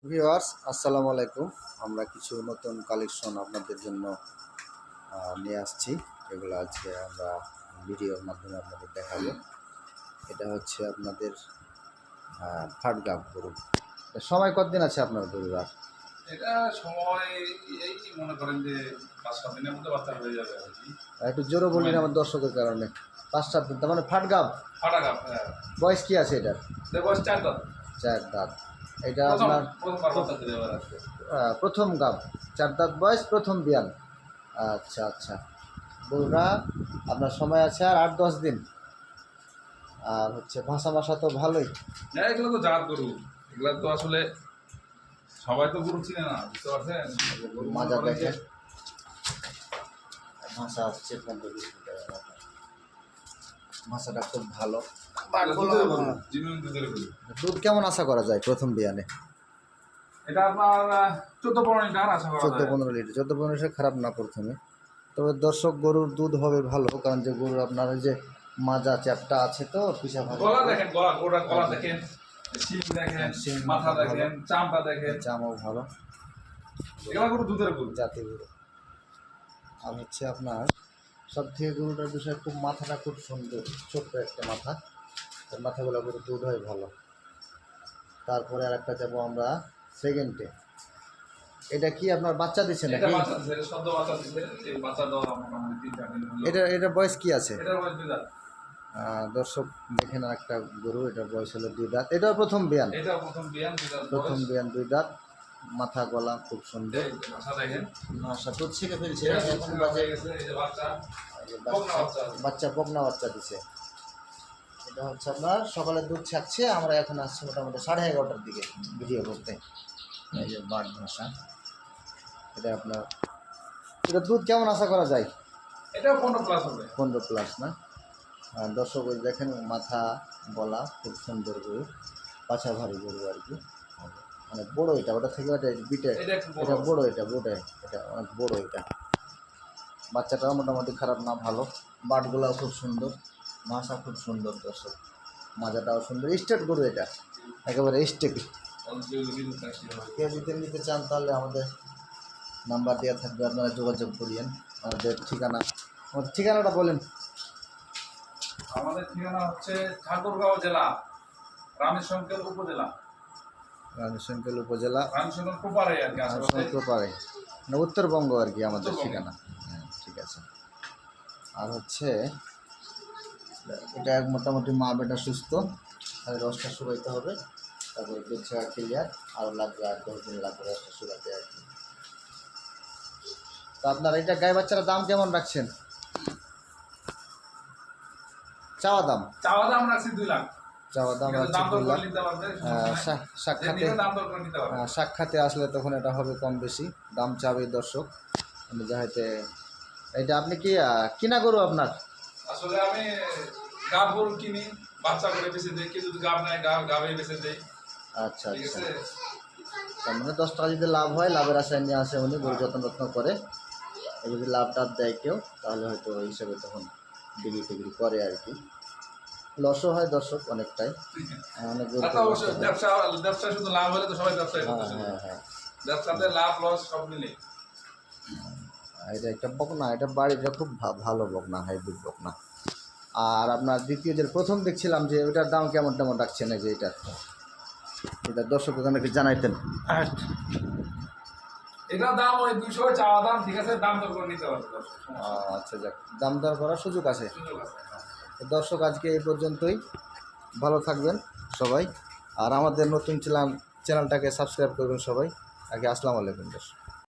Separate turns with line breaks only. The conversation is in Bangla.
ভিউয়ার্স আসসালামু আলাইকুম। আমরা কিছু নতুন কালেকশন আপনাদের জন্য নিয়ে আসছি, এগুলো আজকে আমরা ভিডিওর মাধ্যমে আপনাদের দেখাবো। এটা হচ্ছে আপনাদের ফাটগাব গরু। সময় কতদিন আছে আপনার গরুর? আর
এটা সময় এই মনে করেন যে 5-7 দিনের মধ্যে বাচ্চা হয়ে যাবে আর কি।
একটু জোরে বললেন আমার দর্শকের কারণে। 5-7 দিন, তার মানে ফাটগাব।
ফাটা গাব, হ্যাঁ।
বয়স কি আছে এটার?
বয়স 4 দাঁত।
4 দাঁত। এটা আপনার
প্রথমবার বাচ্চা দিতে পারে আজকে।
প্রথম গাব, 4 দাঁত বয়স, প্রথম বিয়ান। আচ্ছা আচ্ছা, গরুটা আপনার সময় আছে আর 8-10 দিন। আর হচ্ছে ভাষা ভাষা তো ভালোই।
হ্যাঁ, এগুলো তো জাত গরু, এগুলো তো আসলে সবাই তো গরু চিনে না, বুঝতে পারছেন?
মাজা দেখে ভাষা আসছে, ভাষাটা খুব ভালো। দুধ কেমন আশা করা যায় প্রথম বিয়ানে?
এটা আপনার 14-15 লিটার আশা করা যায়।
14-15 লিটার। 14-15 লিটার খারাপ না প্রথমে। তবে দর্শক, গরুর দুধ হবে ভালো, কারণ যে গরুর আপনার ওই যে মাজা চ্যাপটা আছে তো পিছা ভালো।
গলা দেখেন, গলা দেখেন, শিং দেখেন, মাথা দেখেন, চামড়া দেখেন,
চামও ভালো।
এগুলো গরু দুধের গরু,
জাতি গরু। আর হচ্ছে আপনার সব থেকে গরুটার বিষয় খুব মাথাটা খুব সুন্দর, ছোট্ট একটা মাথা। মাথাগুলো গরু দুধ হয় ভালো। তারপরে আর একটা যাবো আমরা সেকেন্ডে। এটা কি আপনার বাচ্চা দিচ্ছে নাকি? এটা বয়স কি আছে? দর্শক দেখেন, একটা গরু, এটার বয়স হলো 2 দাঁত। এটাও প্রথম বিয়ান। প্রথম বিয়ান 2 দাঁত। মাথা গলা খুব সুন্দর। ভাষা দুধ শিখে ফেলছে। বাচ্চা বকনা বাচ্চা দিছে। এটা হচ্ছে আপনার সকালে দুধ ছাড়ছে। আমরা এখন আসছি মোটামুটি 11:30টার দিকে ভিডিও করতে। এই যে বাট ভাষা, এটা আপনার, এটা দুধ কেমন আশা করা যায়?
এটা 15+ হবে।
15+ না? দর্শক ওই দেখেন, মাথা গলা খুব সুন্দর গরু, পাছা ভারী গরু আর কি। মানে বড়ো এটা, ওটা থেকে ওটা বিটে, এটা বড়ো, এটা অনেক বড়ো এটা। বাচ্চাটাও মোটামুটি খারাপ না, ভালো। বাটগুলাও খুব সুন্দর, মাথা খুব সুন্দর দর্শক, মাজাটাও সুন্দর। স্টেট গরু এটা, একেবারে স্টেট। কেউ যদি নিতে চান তাহলে আমাদের নাম্বার দেওয়া থাকবে, আপনারা যোগাযোগ করিয়েন। আমাদের ঠিকানাটা বলেন।
আমাদের ঠিকানা হচ্ছে ঠাকুরগাঁও জেলা, রামেশঙ্কেল উপজেলা।
রামেশঙ্কেল উপজেলা,
রামেশঙ্কেল প্রপারে আর কি,
প্রপারে, মানে উত্তরবঙ্গ আর কি আমাদের ঠিকানা। হ্যাঁ, ঠিক আছে। আর হচ্ছে এটা মোটামুটি মা বেটা সুস্থ, তাহলে রসটা শুকাইতে হবে, তারপরে দুধ ছাড়া ক্লিয়ার। আরও লাগবে 8-10 দিন লাগবে রসটা শুকাতে আর কি। তো আপনার এটা গায়ে বাচ্চার দাম কেমন রাখছেন? চাওয়া দাম
রাখছি 2 লাখ।
চাওয়া দাম রাখছি 2 লাখ। সাক্ষাতে আসলে তখন এটা হবে কম বেশি, দাম চাবে দর্শক। আমি যাইতে এটা আপনি কি কিনা গরু আপনার?
আসলে আমি গাব গরু কিনি, বাচ্চা করে বেঁচে দেই, কেউ যদি গাব নাই গাবে বেঁচে দেই।
আচ্ছা আচ্ছা, তার মানে 10 টাকা যদি লাভ হয়, লাভের আশায় নিয়ে আসে উনি, গরু যত্ন করে। যদি লাভ টাভ দেয় কেউ, তাহলে হয়তো ওই হিসেবে তখন ডিগ্রি করে আর কি। লসও হয় দর্শক অনেকটাই, অনেক গরু।
ব্যবসা শুধু লাভ হলে তো সবাই ব্যবসায় করতে শুরু করে। ব্যবসাতে লাভ লস সব মিলে।
এটা একটা বকনা, এটা বাড়িটা খুব ভালো বকনা, হাইব্রিড বকনা। আর আপনার দ্বিতীয় যে প্রথম দেখছিলাম যে ওটার দাম কেমন রাখছেন, এই যে এটা দর্শকদের অনেকে জানাইতেন।
এটার দাম ওই 200 চাওয়া দাম, ঠিক আছে, দাম দর করে নিতে পারবে দর্শক।
আচ্ছা, যাক, দাম দর করার সুযোগ আছে। দর্শক আজকে এই পর্যন্তই, ভালো থাকবেন সবাই। আর আমাদের নতুন চ্যানেলটাকে সাবস্ক্রাইব করবেন সবাই। আগে আসসালামু আলাইকুম দর্শক।